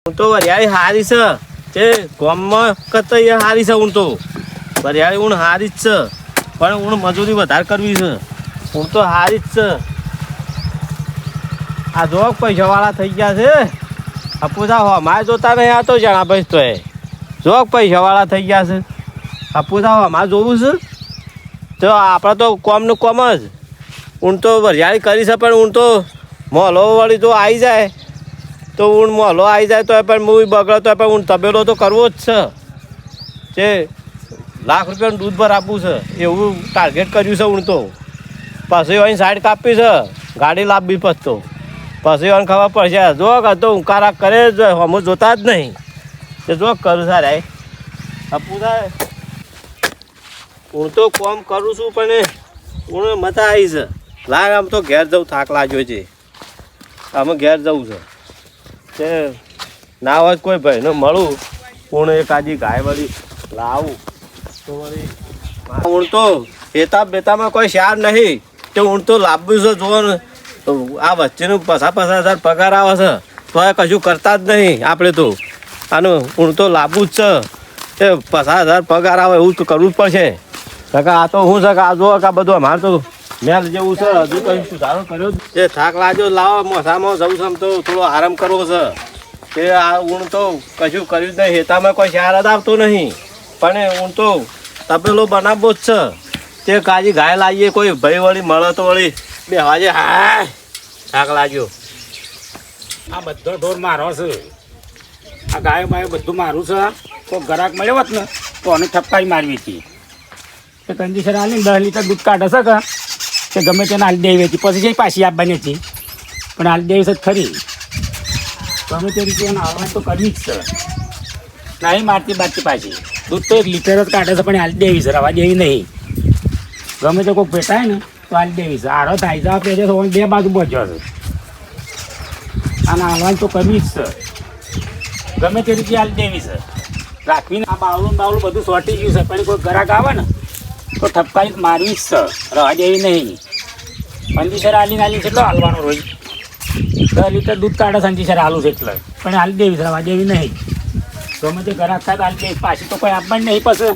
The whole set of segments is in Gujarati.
હું તો વરિયાળી હારી છે તે ગામમાં કતઈ હારી છે હું તો વરિયાળી ઊણ હારી જ છે પણ ઊણ મજૂરી વધારે કરવી છે ઊણ તો હારી જ છે આ જો પૈસાવાળા થઈ ગયા છે આ પૂછા હો મારે જોતા નહીં આ તો જણા ભાઈ તો જો પૈસાવાળા થઈ ગયા છે આ પૂછા હો મારે જોવું છે તો આપણે તો કોમનું કોમ જ ઊણ તો વરિયાળી કરી છે પણ ઊણ તો મોહલો વળી જો આવી જાય તો ઊણ મોહલો આવી જાય તો પણ મૂવી બગડે તો પણ ઊણ તબેલો તો કરવો જ છે જે લાખ રૂપિયાનું દૂધ પર આપવું છે એવું ટાર્ગેટ કર્યું છે ઊણ તો પછી અહીં સાઈડ કાપી છે ગાડી લાવવી પછી પછી એને ખબર પડશે જો તો ઉંકારા કરે જ અમે જોતા જ નહીં તે જો કરું સારા આપવું થાય હું તો કોમ કરું છું પણ હું મજા આવી છે લાગ આમ તો ઘેર જવું થાક લાગ્યો છે અમે ઘેર જવું છે તે ના હોય કોઈ ભાઈને મળું હું એક આજી ગાય વળી લાવું તો વળી હું તો બેતા બેતામાં કોઈ શાર નહીં તે હું તો લાવ્યું છે જોવો ને આ વચ્ચેનું 50,000 પગાર આવે છે તો એ કશું કરતા જ નહીં આપણે તો આનું હું તો લાવવું જ છે એ 50,000 પગાર આવે એવું તો કરવું જ પડશે કાકા આ તો હું છે કે આ જો કે આ બધું અમારે તો મેલ જેવું છે હજુ કંઈ સુધારો કર્યો એ થાક લાગ્યો લાવો મોસામાં જવું છે આમ તો થોડો આરામ કરવો છે કે આ ઊણ તો કશું કર્યું જ નહીં હેતામાં કોઈ શાર જ આવતો નહીં પણ ઊણ તો તપેલો બનાવવો જ છે તે કાજી ગાય લાવીએ કોઈ ભાઈ વળી મળે તો વળી બે વાજે હા થાક લાગ્યો આ બધો ઢોર મારો છે આ ગાયો બાયો બધું મારું છે કોઈ ગ્રાહક મળ્યો હોત ને તો આને ઠપકારી મારવી હતી કે કંડિશન આલી 10 લીટર દૂધ કાઢે છે કે ગમે તેને હાલ દેવી હતી પછી જઈ પાછી આપવાની હતી પણ હાલ દેવી છે ખરી ગમે તે રીતે એને હાલવા તો કરવી જ છે નહીં મારતી બારતી પાછી દૂધ તો 1 લીટર જ કાઢે છે પણ હાલ દેવી છે રવા દેવી નહીં ગમે તે કોઈ ભેટાય ને તો હાલ દેવી છે આરો થાય છે આપણે બે બાજુ પહોંચ્યો છે અને હાલવાની તો કરવી જ છે ગમે તે રીતે હાલ દેવી છે રાખવીને આ બાવલું બધું સોટી ગયું છે પણ કોઈ ગ્રાહક આવે ને તો ઠપકારી મારવી જ છે રવા દેવી નહીં સંજીસર હાલી કેટલો હાલવાનો રોજ 10 લીટર દૂધ કાઢે સંજીસર હાલું છે એટલે પણ હાલ દેવી છે રવા દેવી નહીં ગમે તે ગ્રાહક થાય તો હાલ દેવી પાછી તો કોઈ આપવાની નહીં પછી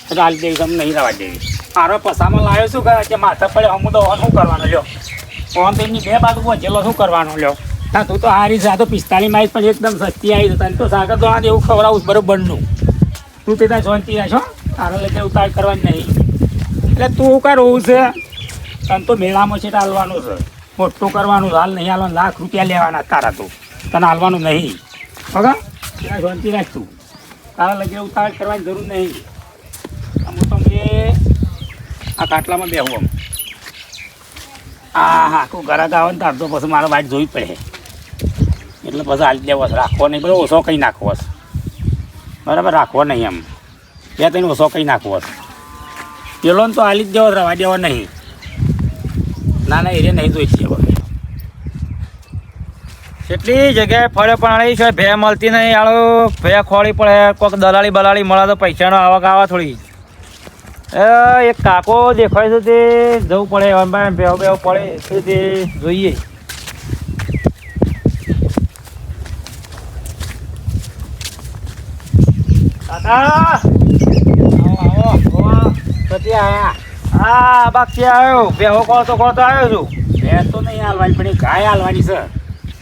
એટલે હાલ દેવી તમે નહીં રવા દેવી મારો પસામાં લાવ્યો શું કે માથા પડે હું તો શું કરવાનો લ્યો ફોન તો એમની 2 બાજુ પહોંચેલો શું કરવાનો લ્યો ના તું તો હારી છે આ તો 45 માં પણ એકદમ સસ્તી આવી છે તને તો સાગર તો એવું ખવડાવું બરોબરનું તું તે ત્યાં શાંતિ રહેશો તારે લઈને ઉતાર કરવાની નહીં એટલે તું કરવું છે તને તો મેળામાં છે હાલવાનું છે મોટું કરવાનું હાલ નહીં હાલવાનું લાખ રૂપિયા લેવાના તારા તો તને હાલવાનું નહીં બગા ત્યાં શાંતિ રાખ તું તારા લઈને ઉતાર કરવાની જરૂર નહીં આમ તો આ કાટલામાં બેહું આમ હા કોઈ ઘરાક આવે ને તાર તો પછી મારે વાટ જોવી પડે એટલે પછી હાલી દેવો છે રાખવો નહીં બધો ઓછો કંઈ નાખવો છે બરાબર રાખવો નહીં એમ 2-3 ઓછો કંઈ નાખવો છે પેલો ને તો હાલી જ દેવો રવા દેવો નહીં ના ના એરિયા નહીં જોઈ દેવો કેટલી જગ્યાએ ફળે પણ છે ભે મળતી નહીં આળો ભે ખોળી પડે કોઈક દલાલી બલાલી મળે તો પૈસાનો આવક આવે થોડી એક કાકો દેખાય છે તે જવું પડે બેવ બેવ પડે છે તે જોઈએ કાકા આવો કતી આયા હા બાકી આવ્યો બેહો કોતો આવ્યો છું ભેંસ તો નહીં હાલવાની પણ ગાય હાલવાની છે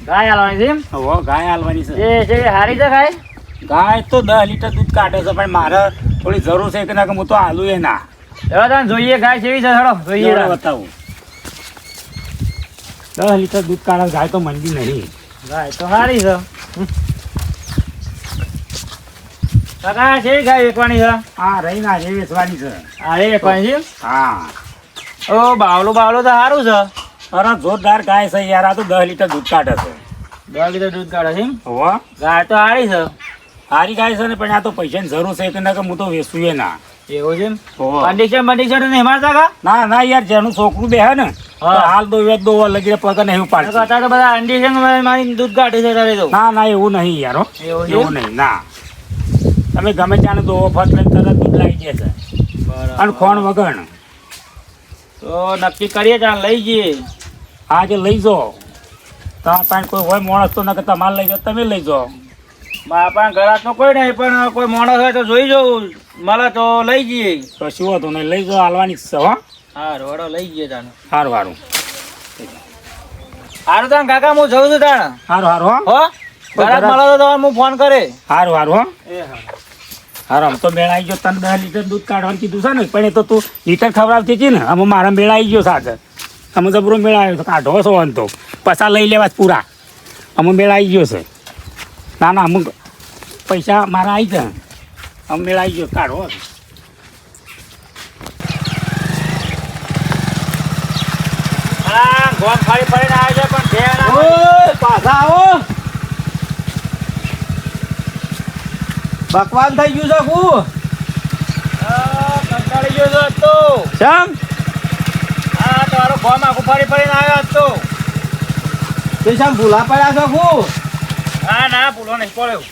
ગાય હાલવાની છે એમ હો ગાય હાલવાની છે એ હારી છે ગાય તો 10 લીટર દૂધ કાઢે છે પણ મારે થોડી જરૂર છે કે ના કે હું તો હાલું એ ના એવા તને જોઈએ ગાય કેવી છે હેડો જોઈએ બતાવું 10 લીટર દૂધ કાઢે ગાય તો મંદી નહીં ગાય તો સારી છે કાકા છે ગાય વેચવાની છે હા રહી ના જે વેચવાની છે અરે વેચવાની છે હા ઓ બાવલું તો સારું છે અરે જોરદાર ગાય છે યાર આ તો 10 લીટર દૂધ કાઢે છે 10 લીટર દૂધ કાઢે છે હો ગાય તો સારી છે સારી ગાય છે ને પણ આ તો પૈસાની જરૂર છે કે ના કે હું તો વેચું એ ના એવું છે કંડિશન નહીં મારતા કા ના ના યાર જેનું છોકરું બે હે ને હાલ દો લગી પગર નહીં ઉપાડ અત્યારે તો બધા અંડીશન મારી દૂધ કાઢે છે ના ના એવું નહીં યાર એવું નહીં ના તમે ગમે ત્યાં દોવો ફટ લઈને તરત દૂધ લાવી દે છે અને ખોણ વગર તો નક્કી કરીએ ત્યાં લઈ જઈએ આજે લઈ જાઓ તમારા પાસે કોઈ હોય માણસ તો નકર તમારે લઈ જાઓ, તમે લઈ જાઓ. મારા પાસે ઘરાક તો કોઈ નહીં, પણ કોઈ માણસ હોય તો જોઈ જવું, મળે તો લઈ જઈએ. તો શું હતું નહીં લઈ જાઓ, હાલવાની જ છે હો. હા રોડો લઈ જઈએ તાણે. સારું સારું સારું તાણ કાકા હું જઉં છું તાણે. સારું સારું હો. હો ઘરાક મળે તો તમારે હું ફોન કરે. સારું સારું હો. એ હા. હારો આમ તો મેળ આવી ગયો, તને 10 લીટર દૂધ કાઢવાનું કીધું છે ને, પણ એ તો તું લીટર ખવડાવતી હતી ને, આમાં મારા મેળ આવી ગયો સાથે. અમે જબરો મેળ આવ્યો તો કાઢો છો આમ તો પૈસા લઈ લેવા જ પૂરા. અમે મેળ આવી ગયો છે. ના ના અમુક પૈસા મારા આવી છે, અમે મેળ આવી ગયો કાઢો. હા ગોમ ફરી ફરીને આવે છે પણ ભેળ ના મળે. ઓય પાછા આવો. બકવાન થઈ ગયું છે હું. કંટાળી ગયો છો આજ તો. શેમ હા તારો ગોમ આખું ફરી ફરીને આવ્યો આજ તો. તે શેમ ભૂલા પડ્યા છો હું. હા ના ભૂલો નહીં પડ્યો.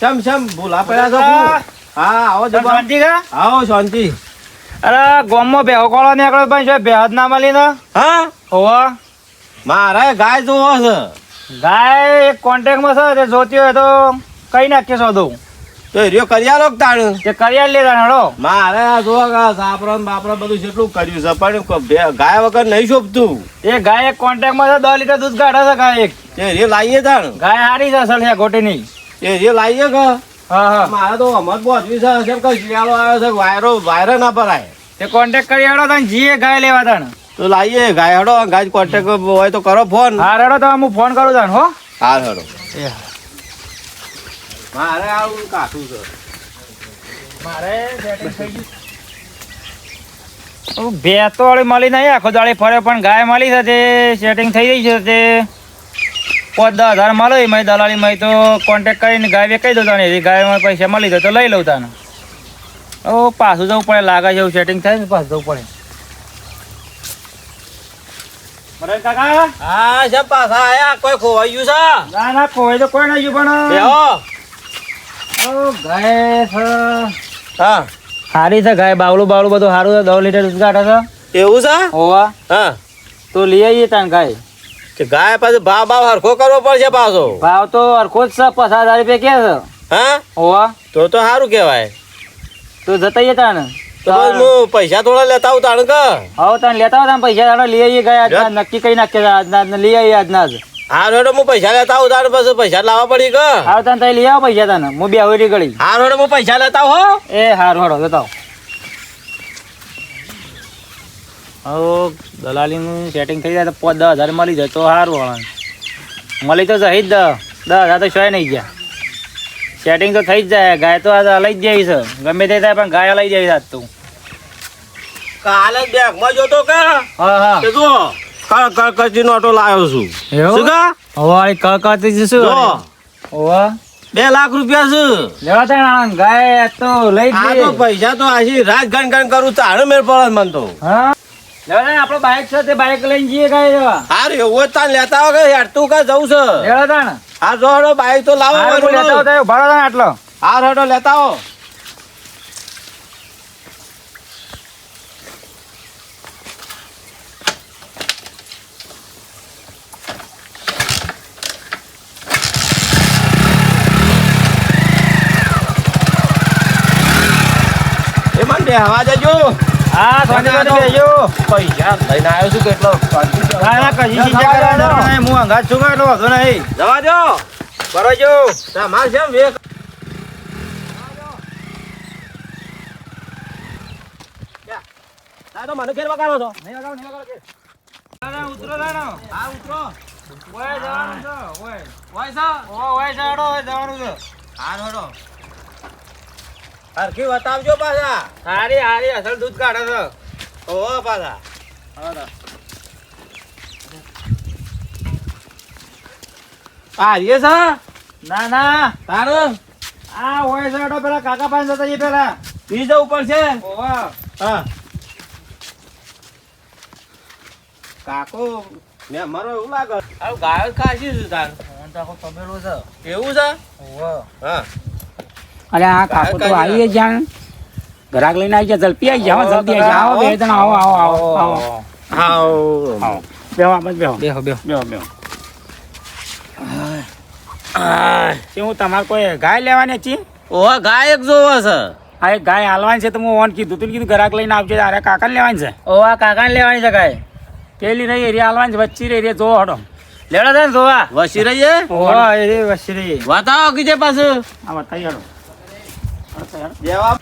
શેમ શેમ ભૂલા પડ્યા છો હું. હા આવો જબા. શાંતિ કા? આવો શાંતિ. અરે ગોમમાં બેહો કોળો નીકળ્યો પણ જો બેહદ ના મળી ને. હા હોવા મારે ગાય જોવો છે. ગાય એક કોન્ટેક્ટમાં છે તે જોતી હોય તો કઈ નાખીએ સોદો. તો રિયો કરી આલો કે તાણ. તે કરી લેતા હેડો. મારે આ જો સાપરા ને બાપરા બધું કેટલું કર્યું છે પણ ગાય વગર નહીં શોભતું. એ ગાય એક કોન્ટેક્ટમાં છે 10 લીટર દૂધ કાઢે છે ગાય એક. એ રે લાવીએ તાણ. ગાય હારી છે અસલ છે ગોટીની. એ રે લાવીએ કે હા હા મારે તો અમત બોધવી છે જેમ કે શિયાળો આવ્યો છે વાયરો ના ભરાય. તે કોન્ટેક્ટ કરી હેડો તને જીએ ગાય લેવા તને. તો લાવીએ ગાય હડો ગાય કોન્ટેક્ટ હોય તો કરો ફોન. હા હેડો તો હું ફોન કરું તને હો. હા હડો. મારે આવું કાઠું છે. મારે સેટિંગ થઈ ગયું. બે તો વાળી મળી નહીં આખો દાડી ફરે પણ ગાય મળી છે તે સેટિંગ થઈ ગઈ છે તે 5-10 હજાર મળે એમાં દલાલી માં તો કોન્ટેક્ટ કરીને ગાય વેચાઈ દઉં તને એ ગાયમાં પૈસા મળી જાય તો લઈ લઉં તને. ઓ પાછું જવું પડે લાગે છે એવું સેટિંગ થાય ને પાછું જવું પડે. મરે કાકા હા છે પાછા આયા કોઈ ખોવાયું છે. ના ના કોઈ તો કોઈ નહીં પણ બેહો. ઓ ગાય છે હા સારી છે ગાય બાવળું બાવળું બધું સારું છે 10 લીટર દૂધ કાઢે છે. એવું છે. હોવા હા તો લઈ આવીએ તાન ગાય. કે ગાય પાછો ભાવ હરખો કરવો પડશે પાછો. ભાવ તો હરખો જ છે 50,000 રૂપિયા કે છે. હા હોવા તો સારું કહેવાય. તો જતા આવીએ તાન. તો બસ હું પૈસા થોડા લેતા આવું તાણ કે. હવે તને લેતા હોય પૈસા તાણે લઈ આવીએ ગાય આજના નક્કી કઈ નાખીએ આજના લઈ આવીએ આજના જ. હા રોડ હું પૈસા લેતા આવું તાણ પછી પૈસા લાવવા પડી કે. હવે તને તઈ લઈ આવો પૈસા તને હું બે હોરી ગળી. હા રોડ હું પૈસા લેતા આવું હો. એ હારું હડો જતા આવો. હવે દલાલીનું સેટિંગ થઈ જાય તો 5-10 હજાર મળી જાય તો સારું હળણ. મળી તો જઈ જ 10 હજાર તો શોય નહીં ગયા. સેટિંગ તો થઈ જ જાય. ગાય તો આજ લઈ જ જવી છે ગમે તે થાય પણ ગાય લઈ જવી આજ તું. કાલે બેગમાં જોતો કે. હા હા કે જો કચી નોટો લાવ્યો છું. એવું? શું કા? હવે કળકળતી જશું. જો ઓવા 2 લાખ રૂપિયા છે. લેવા તા આનંદ ગાય આજ તો લઈ જ આ જઈએ. તો પૈસા તો આશી રાત ગણ કરું તારે મેળ પડે મને તો. હા લેવા તા આપણો બાઈક છે તે બાઈક લઈને જઈએ ગાય લેવા. હારું એવું જ તાન લેતા આવો કે યાર તું કા જવું છે. લેવા તા ને હા જો હડો બાઈક તો લાવો. હારું લેતા આવતા ભાડો તા આટલો. હા હડો લેતા આવો. એ મને બેહવા દેજો. હા સોની બેજો. પૈસા લઈને આવ્યો છું કેટલો. ના ના કશી ચીજા કરવાનો નહીં. હું અંગાત છું એટલો વાંધો નહીં. જવા દો. બરોજો તમારે કેમ વેક. તો મને ઘેર વગાડો છો. નહીં વગાડો નહીં વગાડો કે. ના ના ઉતરો દાનો. હા ઉતરો. ઓય જવાનું છે ઓય. હોય છે. ઓય જાડો ઓય જવાનું છે. હા હડો. હરખી બતાવજો પાછા. હારી હારી અસલ દૂધ કાઢે છે. ઓહો પાછા. આ રે છે. ના ના તારું આ ઓય જાડો પેલા કાકા પાસે જતા જઈએ પેલા. પી જવું પડશે. ઓવા હા કાકો મેં મારો એવું લાગે. હવે ગાયો ખાસી છે તાર. ફોન તો આખો તબેલો છે. એવું છે. ઓવા હા અરે આ કાકો તો આવી જાણ ઘરાક લઈને આવી ગયા જલ્દી આવી જાઓ જલ્દી આવી જાઓ આવો બે જણા આવો આવો આવો આવો હાવ આવો બેહો આમ જ બેહો બેહો બેહો બેહો બેહો શું તમારે કોઈ ગાય લેવાની હતી ઓવા ગાય એક જોવો છે આ એક ગાય હાલવાની છે તો હું ઓન કીધું તું કીધું ગ્રાહક લઈને આવજો અરે કાકાને લેવાની છે ઓ આ કાકાને લેવાની છે ગાય પેલી રહી એરિયા હાલવાની છે વચ્ચે રહી એરિયા જોવો હડો લેવડા છે ને જોવા વસી રહીએ ઓવા એ વસરી વાતાવો કીધે પાછું આ બતાવી હડો જવાબ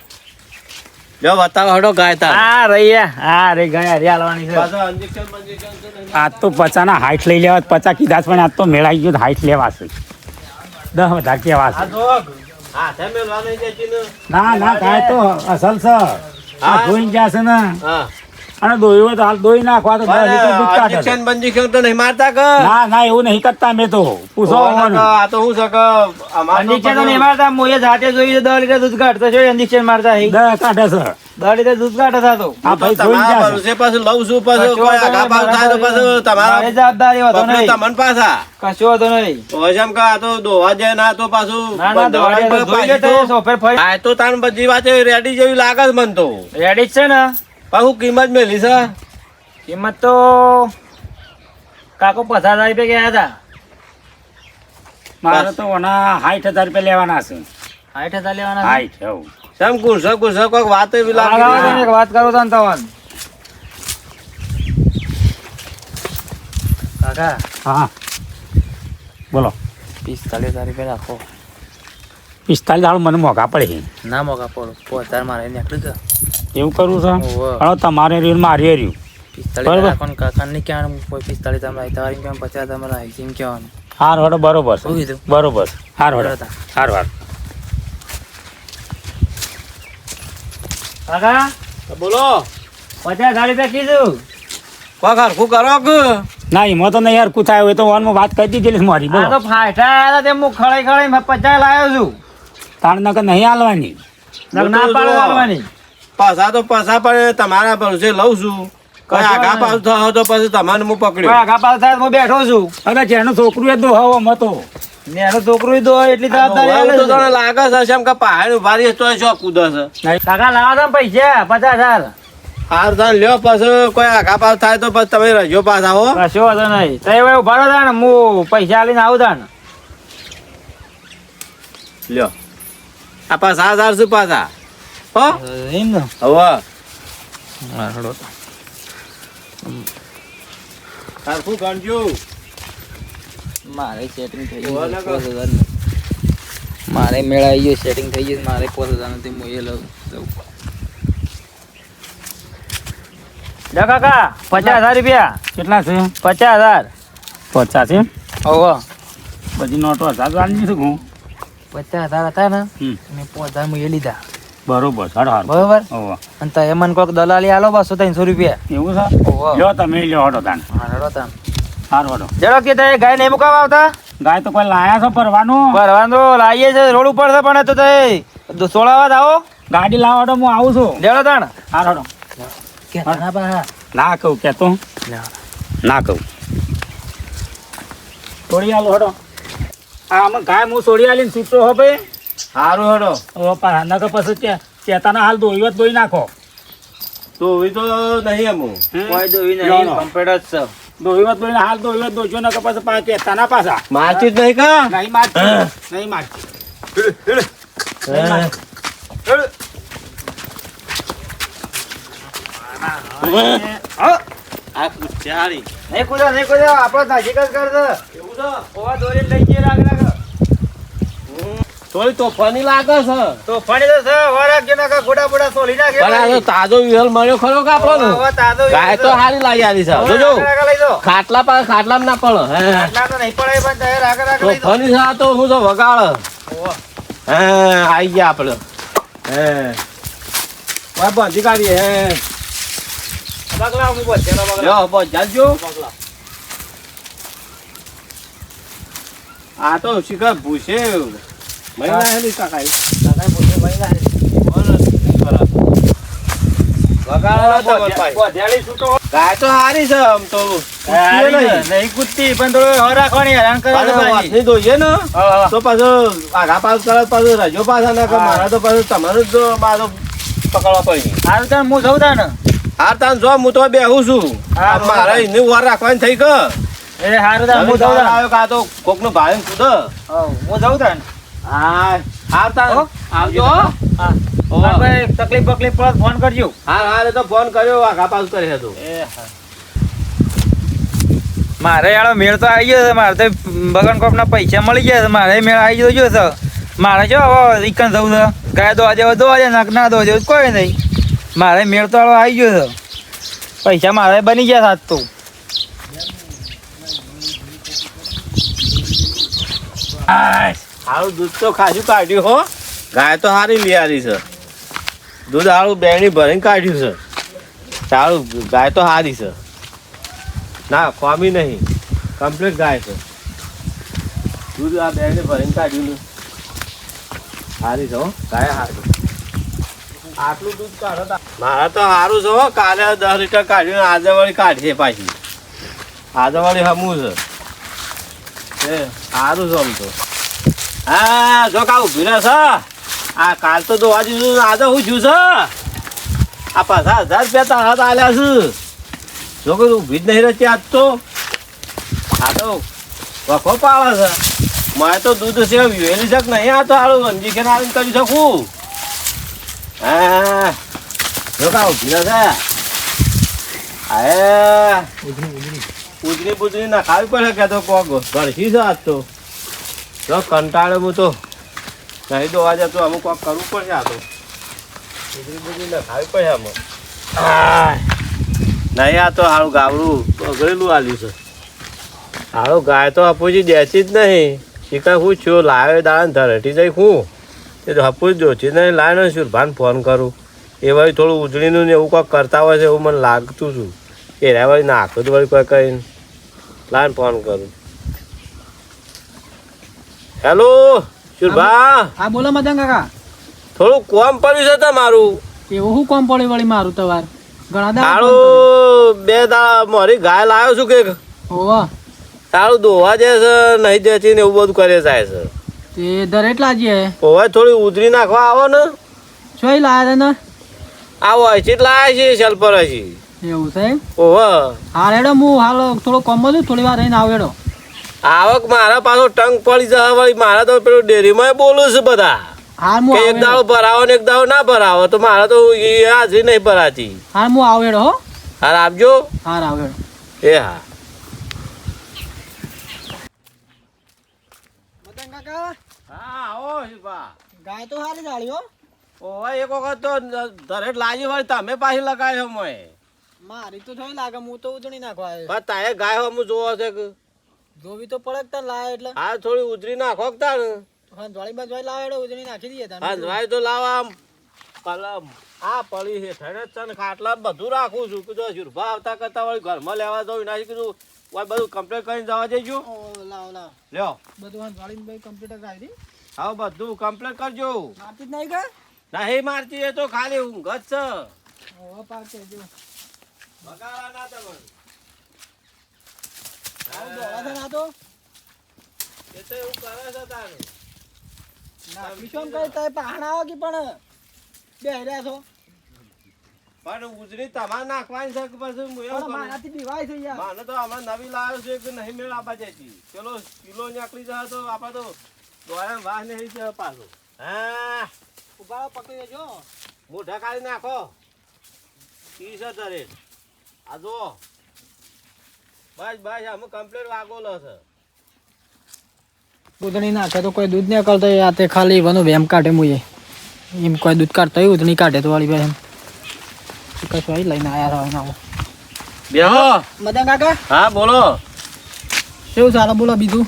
જો બતાવો હડો ગાય તાર હા રહી હા રે ગાય હરી હાલવાની છે પાછો injection બંજેક્શન તો નહીં. આજ તો પચાના હાઈટ લઈ લેવા 50 કીધા છે, પણ આજ તો મેળાઈ ગયો હાઈટ લેવાશે 10 વધારે કેવા આ છે જો હાથે મેલવા નહીં દેતી ને ના ના ગાય તો અસલ છે આ ધોઈ ગયા છે ને હા અને દોઈ હોય તો હાલ દોઈ નાખવા તો 10 લીટર દૂધ કાઢે છે. injection બંજેક્શન તો નહીં મારતા કે ના ના એવું નહીં કરતા મેં તો પૂછો ઓવાને તો આ તો હું છે કે અમાર તો ઇન્જેક્શન તો નહીં મારતા મોએ જાતે જોઈ 10 લીટર દૂધ કાઢતો છે ઇન્જેક્શન મારતા હી 10 કાઢે છે 10 લીટર દૂધ કાઢતા તો આ ભાઈ જોઈ તમારા ગયા છે ભરોસે પાછું લઉં છું પાછું કોઈ આગા પાછું થાય તો પાછું મારે તમારા જવાબદારી હતો પકડે નહીં તમને પાછા કશો હતો નહીં તો જેમ કે આ તો દોવા જાય ના તો પાછું ના ના દોડે તો જોઈ લે તો સોફેર ફરી આ તો તાણ બધી વાત રેડી જેવી લાગે છે મન તો રેડી જ છે ને પાછું કિંમત મેલી છે કિંમત તો કાકો 50,000 રૂપિયા ગયા હતા મારે તો ઓના 60,000 રૂપિયા લેવાના છે 60,000 લેવાના છે? 60 એવું તેમ ગુરસો કોઈક વાત એવી આગળ આવો લાગે તમે એક વાત કરો તને તવન કાકા હા બોલો 45,000 રૂપિયા રાખો 45 હાલ મને મોંઘા પડે ના મોકા પડો 5,000 મારે નીકળી ગયો એવું કરવું છે ઓહો. હવે તમારે રહ્યું ને મારે રહ્યું 45 બરોબર. રાખો ને કાકા ને ક્યાં કોઈ 45 તમે લાવી તારી કેમ 50 તમે લાવી એમ કહેવાનું હાર હડો બરોબર શું છે કીધું? બરોબર હાર હડો બરોબર. હાર હાર કાકા બોલો 50,000 રૂપિયા કીધું કોઈક હરખું કરો કે ના એમાં તો નહીં હરકું થાય હોય તો ઓનમાં વાત કરી દીધી મારી આ તો બોલો ફાયટા આવ્યા હતા તે હું ખળાઈ ખળાઈ 50 લાવ્યો છું તાણ નકર નહીં હાલવાની ના પાડવાની પાછા તો પાછા પણ તમારા ભરોસે લઉં છું કોઈ કશો આગા નહીં. પાછું થાવ તો પછી તમારે હું પકડ્યો આગા પાછળ થાય તો હું બેઠો છું અરે જેનું છોકરું એ તો હવો મતો ને એનો છોકરો દો એટલી જવાબદારી હવે તો આલે તને લાગે છે જેમ કે પહાડ ઉભા રહીએ તોય શું કૂદે છે કાકા લાવા તમે પૈસા 50,000 હાર તાન લ્યો પાછું કોઈ આગા પાછું થાય તો પછી તમે રજો પાછા હો કશો વાંધો નહીં તો હવે ઉભા રહો તાણ હું પૈસા લઈને આવું તાણ લ્યો આ પાછા 7,000 શું પાછા હો એમ ને હવે હડો હરખું ગણજો મારે સેટિંગ થઈ ઓવા ગયું લાગે. 5,000 મારે મેળાઈ ગયું સેટિંગ થઈ ગયું મારે 5,000 નથી હું એ લઉં લે કાકા 50,000 રૂપિયા કેટલા છે 50,000 50 છે ઓહો બધી નોટો 1000 વાળી છું હું 50,000 હતા ને હમ. મેં 5,000 માં એ લીધા બરોબર હાર હાર બરોબર ઓવા અને તો એ મને કોઈક દલાલી આલો 200-300 રૂપિયા એવું છે ઓહો લ્યો તમે લ્યો હડો તાણ હા હડો તાણ હાર હડો જરો કે તે ગાય નહીં મુકાવા આવતા ગાય તો કોઈ લાયા છો પરવાનું પરવાનો લાવીએ છે રોડ ઉપર છે પણ તો તે સોળાવા જ આવો ગાડી લાવો હડો હું આવું છું લેડો તાણ હાર હડો કે ના બા ના કહું કેતો ના કહું છોડી આલો હડો આમાં ગાય હું છોડી આલીને છૂટો હો ભાઈ સારું હેડો ઓ પણ નકર પછી ચેતાના હાલ દોઈવત દોઈ નાખો તો હવે તો નહીં એમ હું કોઈ દોઈ લો, નહીં લો. કમ્પ્લીટ જ છે દોઈવત દોઈને હાલ દોઈવત દોજો નકર પછી પાછા ચેતાના પાછા મારતી જ નહીં કા નહીં મારતી નહીં મારતી આ કુચારી નહીં કૂદો આપણો નજીક જ કરજો એવું છે ઓવા દોરી લઈ જઈએ રાગ થોડી તોફાની લાગે છે તો ફણી તો છે વરાગ કે નાખા ગોડા બોડા સોલી નાખે પણ આ તો તાજો વિહલ મળ્યો ખરો કે આપણો ઓવા તાજો ગાય તો હારી લાવી આલી છે જોજો લઈ દો ખાટલા પાસે ખાટલામાં ના પડે હે આટલા તો નહીં પડે પણ તે રાગ લઈ દો તોફાની છે આ તો હું તો વગાડ ઓવા હે આઈ ગયા આપણે હે વાહ બાંધી કાઢીએ હે બગલા હું બોલ તેનો બગલા લ્યો બસ જાજો આ તો શિખર ભૂસે મહિના હેલી કાકાઈ કાકા બોલે મહિના બોધેલી છૂટો ગાય તો હારી છે આમ તો નહીં કૂદતી પણ થોડું હવા રાખવાની હેરાન કરે તો પાછી. વાતની જોઈએ ને હા. તો પાછો આગા પાસ કરે પાછો રજો પાછા ના કરે હા. મારા તો પાછું તમારું જ મારો પકડવા પડી હારું તાણ હું જઉં તાણ હાર તાન જો હું તો બેહું છું હા, મારે એની વાર રાખવાની થઈ કે એ હારું તાન હું જાઉં તાન. આવ્યો કા તો કોકનો ભાઈ કૂદ હવ, હું જાઉં તાન. હા હાર તાન હો, આવજો હા ભાઈ તકલીફ બકલીફ પડે તો ફોન કરજો. હા તો ફોન કર્યો આખા પાસ કરે હતો મારે યાર મેળ તો આવી ગયો છે. મારે તો બગન કોપના પૈસા મળી ગયા છે. મારે મેળ આવી ગયો છે. મારે જો હવે ઈકન જવું છે. ગાય દોવા દેવા દોવા દે, ના દોવા દેવું કોઈ નહીં. મારે મેળ તો હવે આવી ગયો છે. પૈસા મારે બની ગયા સાત તો. હારું દૂધ તો ખાસું કાઢ્યું હો. ગાય તો સારી લિયારી છે. દૂધ હારું બેણી ભરીને કાઢ્યું છે. સારું ગાય તો સારી છે. ના ખોમી નહીં, કમ્પ્લીટ ગાય છે. દૂધ આ બેને ભરીને કાઢ્યું ને સારી છે હો. ગાય સારી. આટલું દૂધ કાઢો મારા તો સારું છે હો. કાલે 10 લીટર કાઢ્યું, આજે વળી કાઢીએ પાછી. આજે વળી હમું છે એ સારું છે આમ તો. હા જો કા ઉભી રહે છે. આ કાલ તો દોવા દીધું, આજે હું છું છે. આ 50,000 રૂપિયા તારા તો આલ્યા છે. જો કે ઊભી જ નહીં રહેતી આજ તો. આ તો વખો પાડે છે. મારે તો દૂધ છે વેલી શક નહીં. આ તો સારું ઇન્જેક્શન આવીને કરી શકું. હા જો કા ઉભી રહે છે. હા ઉજળી બુજળી નખાવી પડે કે તો કોક ઘરથી છે આજ તો. જો કંટાળે હું તો નહીં દોવા જતો. અમુક કોક કરવું પડશે. આ તો ઉજળી બુજળી નખાવી પડે આમાં. નહીં આ તો સારું ગાવડું બગડેલું આલ્યું છે. સારું ગાય તો હપુજી દેતી જ નહીં. શીખા હું છું લાવે દાડા ધરટી જઈ હું એ તો હપુજ જોતી નહીં. લાવે શુરભાન ફોન કરું. એ વળી થોડું ઉજળીનું ને એવું કંઈક કરતા હોય છે એવું મને લાગતું છું. એ રે વળી નાખું તો વળી કોઈ કહીને લાવીને ફોન કરું. હેલો શુરભા, હા બોલો મદન કાકા. થોડું કોમ પડ્યું છે તમારું. એવું શું કોમ પડે વળી મારું તો વાર ઘણા દાડા તારું 2 દાડા મારી ગાય લાવ્યો છું કે હોવા તારું દોવા જાય છે નહીં દેતી ને એવું બધું કરે જાય છે. તે દર એટલા જ ઓવા થોડી ઉધરી નાખવા આવો ને. જોઈ લાયા ને આવો હજી લાયા છે સલ્ફર હજી. એવું છે ઓવા હા રેડો હું હાલ થોડો કોમ છું, થોડી વાર રહીને આવેડો. આવક મારા પાછો ટંગ પડી જાય વળી. મારા તો પેલું ડેરીમાં બોલું છે બધા હાલ હું કે એક આવેડો. દાડો ભરાવો ને એક દાડો ના ભરાવો. તો મારા તો એ હાજરી નહીં ભરાતી. હાલ હું આવેડો હો. હાર આપજો. હાર આવેડો. એ હા મદન કાકા હા આવો શિલ્પા. ગાય તો હારી જાળી હો. ઓવા એક વખત તો ધરેટ લાજી વળી તમે પાછી લગાડ્યો મોય. મારી તો થઈ લાગે હું તો ઉજળી નાખવા આવ્યો. બસ તારે ગાય હમું જોવો છે કે જોવી તો પડે તાર લાય એટલે હા થોડી ઉધરી નાખો કે તાર. હા જોળી બાજુ લાવેડો ઉજળી નાખી દઈએ તાર. હા ભાઈ તો લાવા કલમ આ પડી છે થઈને ચન ખાટલા બધું રાખું છું. કીધું શુરભા આવતા કરતા વળી ઘરમાં લેવા જવું ના કીધું ઓય બધું કમ્પ્લીટ કરીને જવા દેજો. લાવ લાવ લ્યો બધું હા જોળીને ભાઈ કમ્પ્યુટર કરાવી દી. હા બધું કમ્પ્લીટ કરજો. મારતી જ નહીં કે નહીં મારતી એ તો ખાલી ઊંઘ જ છે. ઓ પાક કરજો. બગાડા ના તમે. આવ દોડા છે ના તો એ તો એવું કરે છે તારે. નાખી શું કઈ તય પહાણ આવો કે પણ બે રહ્યા છો. પણ ઉજળી તમારે નાખવાની છે કે પછી હું એવું પણ કરું? મારાથી બીવાય છે યાર. માને તો હમણાં નવી લાવ્યો છે કે નહીં મેળ આપવા જતી. ચલો કિલો નીકળી જાય તો આપણે તો દોરા વાહ નહીં જાય પાછો. હા ઉભા પકડી લેજો. મોઢા કાઢી નાખો. 30 ધરે આ જો બસ બસ અમે કમ્પ્લીટ વાગોલો છે. ઉધણી નાખે તો કોઈ દૂધ નહીં કરતો આ તે ખાલી વનું વેમ કાઢે મુએ એમ કોઈ દૂધ કાઢતા હોય ઉધણી કાઢે તો વાળી ભાઈ એમ કશું આવી લઈને આયા હતા આવો. બેહો. મદન કાકા હા બોલો. કેવું ચાલે બોલો બીજું.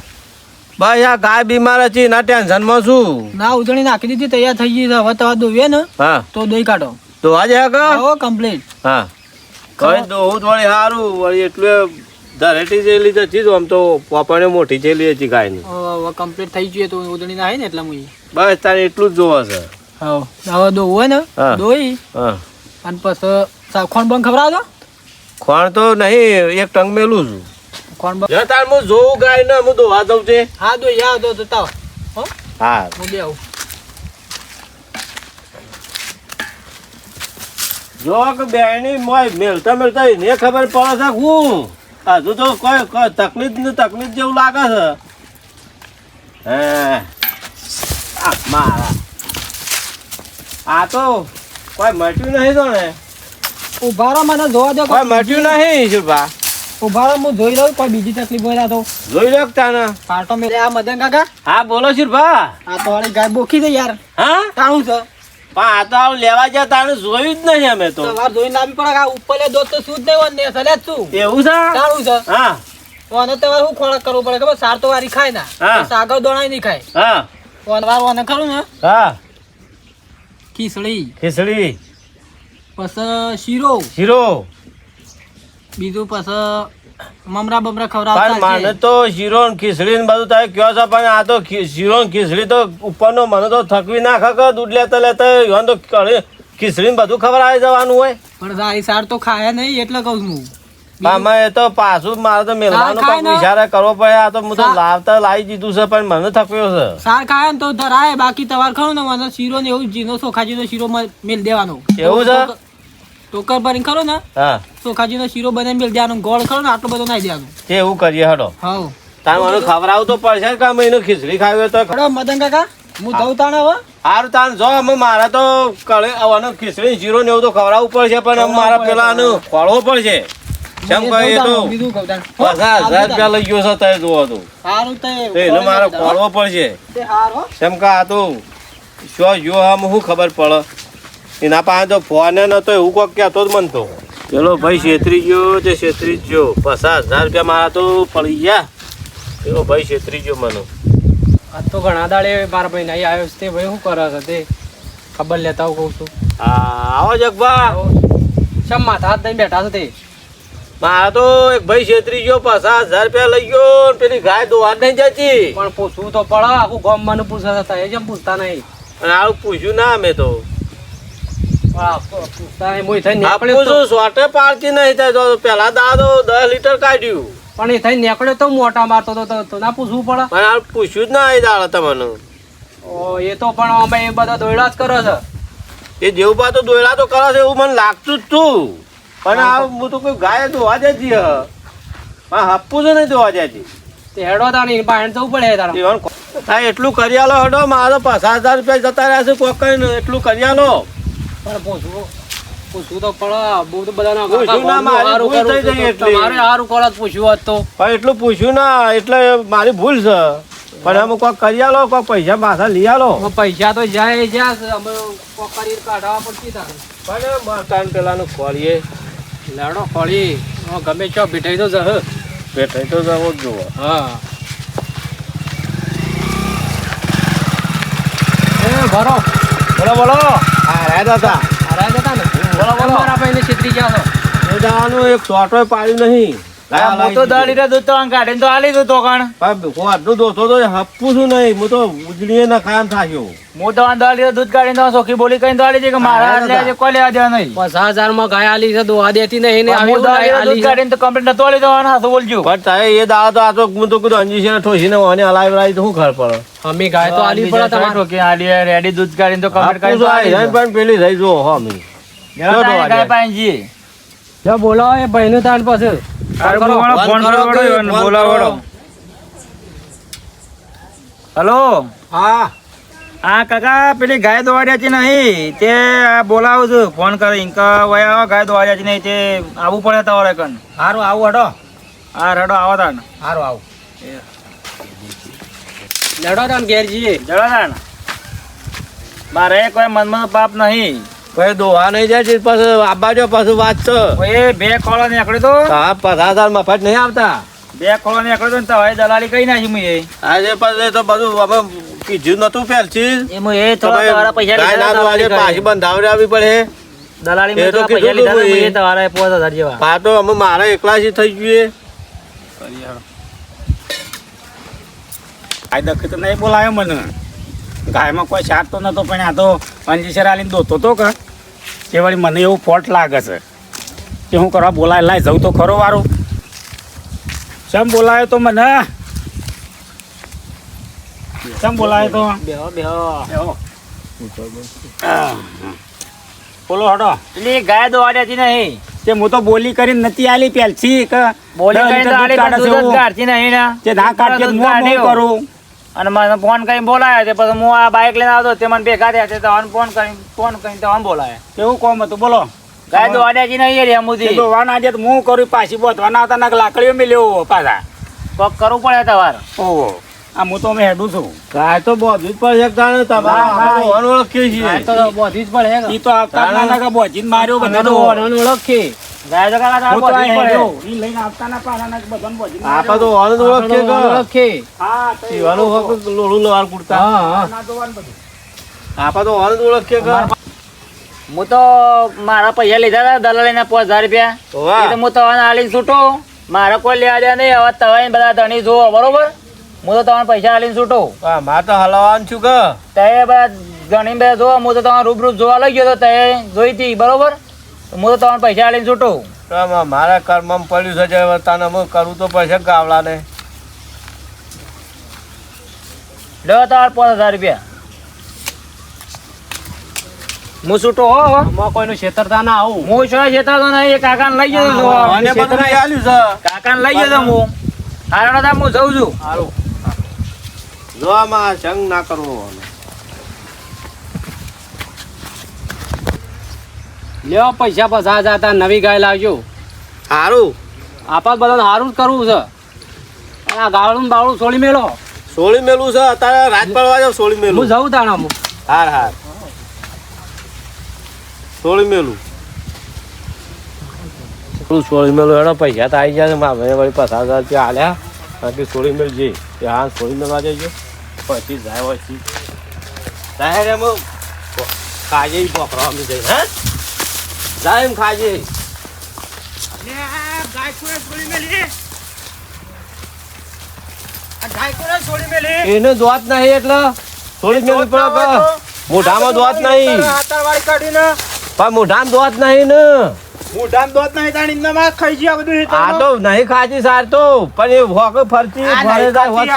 ભાઈ આ ગાય બીમાર હતી ના ટેન્શનમાં છું. ના ઉધણી નાખી દીધી તૈયાર થઈ ગઈ છે. હવે તવા દોવીએ ને હા તો દોઈ કાઢો. તો આજે આવો કમ્પ્લીટ. હા કઈ દોવું વળી સારું વળી એટલું ધરેટી જેલી હતી જ આમ તો પોપાને મોટી જેલી હતી ગાયની. હવે કમ્પ્લીટ થઈ ગયું તો ઉધણી ના ને એટલે મુએ બસ તારે એટલું જ જોવા છે. હા હવે દોવું હોય ને હા. દોઈ હા અને પછી સાખણ બંધ ખવડાવજો. ખોણ તો નહીં એક ટંગ મેલું છું. ખોણ બંધ જો તાર હું જોઉં ગાય ને હું દોવા દઉં છે. હા દોઈ આવ તો જતા હો હા હું બે આવું. જો કે બેની મોય મેલતા એને ખબર પડે છે હું હજુ તો કોઈ તકલીફ જેવું લાગે છે હે મારા આ તો કોઈ મટ્યું નહીં તો ને ઉભા રહો, મને જોવા દો. કોઈ મટ્યું નહીં શુભા ઉભા રહો, હું જોઈ લઉં કોઈ બીજી તકલીફ હોય તો. જોઈ લો તાને પાટો મેલે આ મદન કાકા. હા બોલો શુભા આ તો વાળી ગાય બોકી છે યાર. હા તાણું છે. પણ આ તો લેવા ગયા તાને જોયું જ નહીં અમે તો તમારે જોઈને લાવવી પડે કે આ ઉપર લે દોત તો શું જ નહીં હોય ને સલે જ શું એવું છે તાણું છે. હા તો આને તમારે શું ખોરાક કરવો પડે ખબર? સાર તો વારી ખાય ના, હા. સાગર દોણાય નહીં ખાય. હા વારવાને ખરું ને હા ખીચડી, ખીચડી પછી શીરો, શીરો બીજું પછી મમરા બમરા પણ ખવડાવતા મને છે. તો શીરો ને ખીચડી ને બધું તમે કહો છો પણ આ તો શીરો ને ખીચડી તો ઉપરનો મને તો થકવી નાખે કે દૂધ લેતા યોન તો ખીચડી ને બધું ખવડાવી જવાનું હોય પણ સારી સાર તો ખાય નહીં એટલે કહું છું હું. આમાં એ તો પાછું મારે તો મેલવાનું ખાય કંઈક ને. વિચારે કરવો પડે આ તો હું તો સા- લાવતા લાવી દીધું છે પણ મને થક્યો છે સાર ખાય ને તો ધરાય, બાકી તમારે ખરું ને મને શીરો ને એવું જીનો સોખાજીનો શીરો મેલ દેવાનો. એવું છે? ટોકર ભરીને ખરો ને હા સોખાજીનો શીરો બનાવી મેલ દેવાનો. ગોળ ખરો ને આટલો બધો નાઈ દેવાનો. તે એવું કરીએ હડો હા તાર મને ખવડાવવું તો પડશે ને કામ એનું ખીચડી ખાવી હોય તો ખરો મદન કાકા, હું જઉં તાણે હવે. સારું તાન જો અમે મારે તો કળે આવવાનો ખીચડી જીરો ને એવું તો ખવડાવવું પડશે પણ અમે મારા પેલા આનું ખોળવો પડશે કેમ હું કહે જઉં તો તાણે, બીજું કહું તાણે. હો, 50,000 રૂપિયા લઈ ગયો છે તે જોવો તો સારું તે એને મારે ખોળવો પડશે તે હારો. કેમ કે આ તો શું જો આમ શું ખબર પડે એના પાસે તો ફોન નતો એવું કોક કહેતો જ મન તો ચલો ભાઈ છેતરી ગયો તે છેતરી જ ગયો 50,000 રૂપિયા મારા તો પડી ગયા ચલો ભાઈ છેતરી ગયો મને આ તો ઘણા દાડે મારા ભાઈ નહીં આવ્યો છે તે ભાઈ શું કરે છે તે ખબર લેતા હું કહું છું. આવો જગભા શમ માથા હાથ દઈને બેઠા છે તે. મારા તો એક ભાઈ છેતરી ગયો 50,000 રૂપિયા લઈ ગયો ને પેલી ગાય દોવા નહીં જતી પણ પૂછવું તો પડે, આખું ગામ મને પૂછતા હતા એ જેમ પૂછતા નહીં. અને આવું પૂછ્યું ના અમે તો પણ આ પૂછતા નહીં મોય થઈને આપણે નીકળ્યો તો. શું સોટે પાડતી નહીં થાય તો પેલા દાદો 10 લીટર કાઢ્યું પણ એ થઈને નીકળ્યો તો મોટા મારતો તો ના પૂછવું પડે. પણ આ પૂછ્યું જ ના એ દાડા તમને ઓ એ તો પણ અમે એ બધા દોયડા જ કરે છે. એ જેવું બા તો દોયડા તો કરે છે એવું મને લાગતું જ તું પણ આ હું તો કોઈ ગાય દોવા દેતી હા હપ્પું જ નહીં દોવા દેતી તે હેડો તાણી બહાર જવું પડે તારા. જીવન હા એટલું કરી આલો હડો મારે 50,000 રૂપિયા જતા રહ્યા છે કોક કઈ એટલું કરી આલો પણ પૂછવું તો પડે. બહુ તો બધાના પૂછ્યું ના, મારી હારું ભૂલ થઈ કરું ગઈ છું. એટલી. તમારે હારું કોળા પૂછ્યું હોત તો. પણ એટલું પૂછ્યું ના એટલે મારી ભૂલ છે પણ અમે કોક કરી આલો કોક પૈસા પાછા લઈ આલો હવે પૈસા તો જાય જ્યાં અમે કોકરી કાઢવા પડતી તારે. પણ મકાન પેલાનું ખોલીએ લેડો ખોળી હવે ગમે ચો બીઠાઈ તો જહ. બેઠે તો જવો જ જોવો હા એ ભરો બોલો બોલો હા રહ્યા હતા હારા જતા ને. બોલો, બોલો. મારા ભાઈને છેતરી ગયા છો. એ દાવાનું એક સોટો પાડ્યું નહીં હું તો દાડી દૂધ તો કાઢીને તો આલી દઉં તો કણ હું આટલું દોસ્તો તો હપ્પું છું નહીં હું તો ઉજળીએ ના ખામ થાક્યો હું તો દાડી દૂધ કાઢીને તો સોખી બોલી કઈ દાડી છે કે મારા હાથ લે છે, કોઈ લેવા દેવા નહીં 50,000 માં ગાય આલી છે દોવા દેતી નહીં ને હું દાડી દૂધ કાઢીને તો કમ્પ્લીટ નતો આલી દેવાનું હાથું બોલજો પણ તારે એ દાડા તો આ તો હું તો કીધું અંજીસીને ઠોસીને વાને હલાવી તો શું ખબર પડે અમે ગાય તો આલી પડે તમારે. કે આલી રેડી દૂધ કાઢીને તો કમ્પ્લીટ હપ્પું તો આ હિરાન પણ પેલી રહી જો હો અમે ગાય પાણી જો બોલો એ ભાઈનું તાણ પાછું. ફોન કરો બોલાવડો. હલો હા હા કાકા પેલી ગાય દોવાડ્યા છે નહીં તે બોલાવું છું ફોન કરે ઇન્કા વયા આવો ગાય દોવાડ્યા છે નહીં તે આવવું પડે તમારે કન સારું આવું હડો હા રેડો આવો તાન સારું આવું લેડો તાણ ઘેર જઈએ. જડો તાન મારે કોઈ મનમાં પાપ નહીં પછી દોવા નહીં જાય છે પાછું આબાજો પાછું વાત છે એ બે ખોળા નીકળ્યો તો હા 50,000 મફત નહીં આવતા બે ખોળા નીકળ્યો તો ને તો હવે દલાલી કઈ નાખી મું એ આજે પછી તો બધું અમે કીધું નતું પહેલથી એમાં એ થોડા તમારા પૈસા ગાય ના દોવાજે પાછી બંધાવડાવી પડે દલાલી એ તો માં પૈસા કીધું લીધા તું હતા, એ તમારા 5000 જેવા પા તો અમે મારા એકલાથી થઈ ગયું ગાય દખી તો નહીં બોલાયો મને ગાયમાં કોઈ શાક તો નતો પણ આ તો અંજીસર આલીને દોતો તો કે તે વળી મને એવું ફોલ્ટ લાગે છે કે હું કરવા બોલાય લાય જવું તો ખરો વારું ચમ બોલાયો તો મને ચમ બોલાયો તો બેહો બેહો. એવો. બોલો હડો. પેલી ગાય દોવાડ્યાથી નહીં તે હું તો બોલી કરીને નથી આલી પેલથી કે બોલી 10 કરીને લીટર તો આલી દૂધ પણ કાઢે છે દૂધ જ કાઢતી એવું. નહીં ને તે ના કાઢતી તો હું કરું. અને મને ફોન કરીને બોલાયા તે પછી હું આ બાઇક લઈને આવતો તે મને ભેગા થયા તે તમને ફોન કરીને તમને બોલાયા કેવું કોમ હતું બોલો. ગાય દોવાડ્યાથી નહીં રે અમુથી તે દોવાના આજે તો હું કરું પાછી બોતવાના આવતા ના લાકડીઓ મેલ્યો પાછા. કોક કરવું પડે તમારે ઓહો આ હું તો અમે હેડું છું. ગાય તો બધું જ પડે જાણે તમારે ના, ના. આપણે ઓળખ ઓળખીએ છીએ. ગાય તો બધી જ પડે ઈ તો આવતા જ ના કે બોજીને માર્યો અમે બધા તો તો. ઓળખીએ. ગાય તો કાકા હું તો તમારે આ બધી જ હેડ્યો. પડે ઈ લઈને આવતા ના પાછા ના કે બધાને બોજીને આપણે તો માર્યો. ઓળખ ઓળખીએ કે ઓળખીએ. હા તો એ શિવાનું હોક લોળું લવાર કુડતા. હા હા ના જોવાનું બધું. આપણે તો ઓળખ ઓળખીએ કે હું તો મારા પૈસા લીધા હતા દલાલીના 5000 રૂપિયા વાહ. એ તો હું તમને આલીને છૂટો મારે કોઈ લેવા દે નહીં હવે તમે બધા ધણી જુઓ બરોબર હું તો તમને પૈસા આલીને છૂટો હા, મારે તો હલાવવાનું છું કે તે બધા ધણી બધા જુઓ હું તો તમારે રૂબરૂ જોવા લઈ ગયો તો તે જોઈ હતી બરોબર હું તો તમને પૈસા આલીને છૂટો તો આમાં મારા કર્મમાં પડ્યું છે જે તને હું કરું તો પછી ગાવડાને લો તમારે 5000 રૂપિયા હું છૂટો હો હવે. આમાં કોઈનું છેતરતા ના આવું. હું શું જતા નહીં એ કાકાને લઈ ગયો તો અને બધું નહીં આલ્યું છે. કાકાને લઈ ગયો તો હું હારો હું જઉં છું હારું. જો આમાં જંગ ના કરવો. લ્યો પૈસા પસા જતા નવી ગાય લાવજો. હારું આપણે બધાને સારું જ કરવું છે. આ ગાળું બાળું છોડી મેલો. સોળી મેલું છે અત્યારે રાત પડવા જાવ સોળી હું મેલું. જઉં તાણા હું. હાર હાર સોળી મેલું સોળી મેલું એનો પૈસા તો આવી ગયા છે મારા ભાઈ વળી 50,000 રૂપિયા હાલ્યા બાકી સોળી મેલ જઈ હા સોળી મેળવા જઈજો પછી જાય પછી જાય રે હું ખાજે પકડવા અમે જઈને હા જાય એમ ખાજે એને દોત નહીં એટલે થોડી મેળવી પડે કે મોઢામાં દોત નહીં પણ મોઢામાં દોત નહીં ને આ તો નહીં ખાતી સાર તો પણ એ વોક ફરતી ફરે જાય હોત સહ.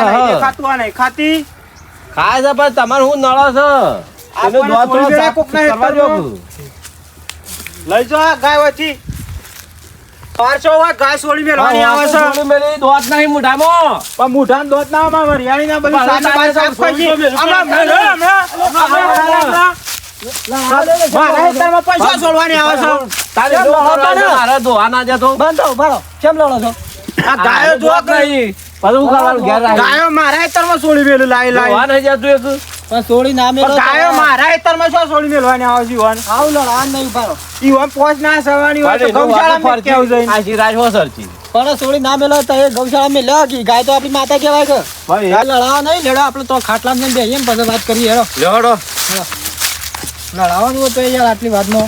ખાય છે પણ તમારે હું નળો છે એનો દોત થોડો સાફ કરવા જો લઈ જાઓ ગાય વચ્ચી 500 વાર ગાય છોડી મેળવાની આવે છે થોડી મેલી દોત નહીં મોઢામાં પણ મુઠાન દોત ના માં વરિયાળી ના બધું સામે બાર સાફ કરી મારા હેતરમાં પૈસા છોડવાની આવે છે તારે જો મારા દોવા ના જતો બંધો ભાડો કેમ લડો છો? આ ગાયો જો નહીં પછી હું કરવાનું ઘેર રાખી ગાયો મારા હેતરમાં છોડી મેલું લાઈ લાઈ દોવા નહીં જતું એક પણ છોડી ના મેલો. પણ ગાયો મારા હેતરમાં શું છોડી મેલવાની આવે છે ઈવન આવું લડવા નહીં ભાડો. ઈવન પોચ ના સવાની હોય તો ગૌશાળામાં કેવું જઈને આ સિરાજ હો સરજી પણ છોડી ના મેલો તો એ ગૌશાળા મેં લેવા ગઈ ગાય તો આપણી માતા કહેવાય કે ભાઈ લડાવા નહીં લેડો આપણે તો ખાટલામાં જઈને બેસીએ ને પછી વાત કરીએ હેડો. લેવડો લડાવાનું હોય તો યાર આટલી વાતમાં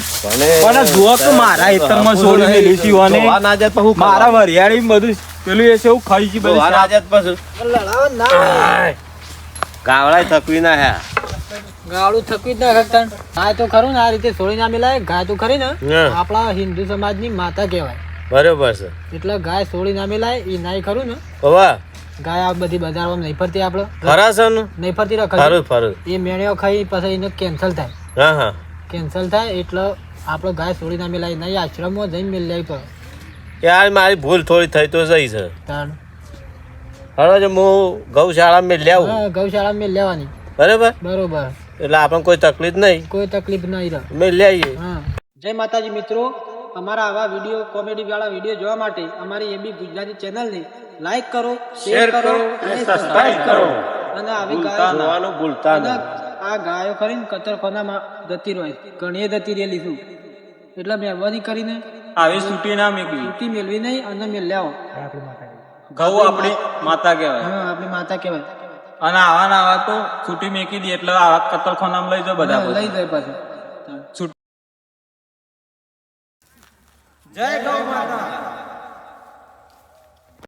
પણ જુઓ તો મારા હેતરમાં છોડી મેલી છે ઈવને. દોવા ના જત પછી હું મારા વરિયાળી બધું પેલું એ છે એવું ખાઈ છે દોવા ના જત પછી લડાવા ના ગાવડા થકવી ના હે ગાળું થકી જ ના શકતા. ગાય તો ખરું ને આ રીતે છોડી ના મેલાય. ગાય તો ખરી ને હા. આપણા હિન્દુ સમાજની માતા કહેવાય બરોબર છે એટલે ગાય છોડી ના મેલાય એ નાય ખરું ને. બાબા ગાય આ બધી બજારમાં નહીં ફરતી આપણે ખરા છે ને નહીં ફરતી ફરું રખડ ફરું એ મેળ્યો ખાઈ પછી એને કેન્સલ થાય. હા હા કેન્સલ થાય એટલે આપણે ગાય છોડી ના મેલાય નહીં આશ્રમમાં જઈને મેળ લેવી પડે. યાર મારી ભૂલ થોડી થઈ તો જઈ છે તાણ હવે જો હું ગૌશાળા મેં લેવું હા ગૌશાળા મેળ લેવાની બરોબર બરોબર એટલે આપણને કોઈ તકલીફ નહીં કોઈ તકલીફ નહીં રહે. મેં લઈ આવીએ હા જય માતાજી મિત્રો, અમારા આવા વિડીયો કોમેડી વાળા વિડીયો જોવા માટે અમારી એબી ગુજરાતી ચેનલને લાઈક કરો, શેર કરો અને સબસ્ક્રાઇબ કરો. અને આવી ગાયો જોવાનું ભૂલતા અને નહીં. આ ગાયો કરીને કતરખાનામાં જતી રહે ઘણી જતી રહેલી છું એટલે મહેરબાની કરીને આવી છૂટી ના મેકવી છૂટી મેળવી નહીં અને મેળ લેવો. ઘઉં આપણી માતા કહેવાય હા આપણી માતા કહેવાય. અને આવા ને આવા તો છૂટી મેકી દી એટલે આવા કતલખાનામાં લઈ જાઓ બધા હા, લઈ જાય પાછું. જય ગૌ માતા.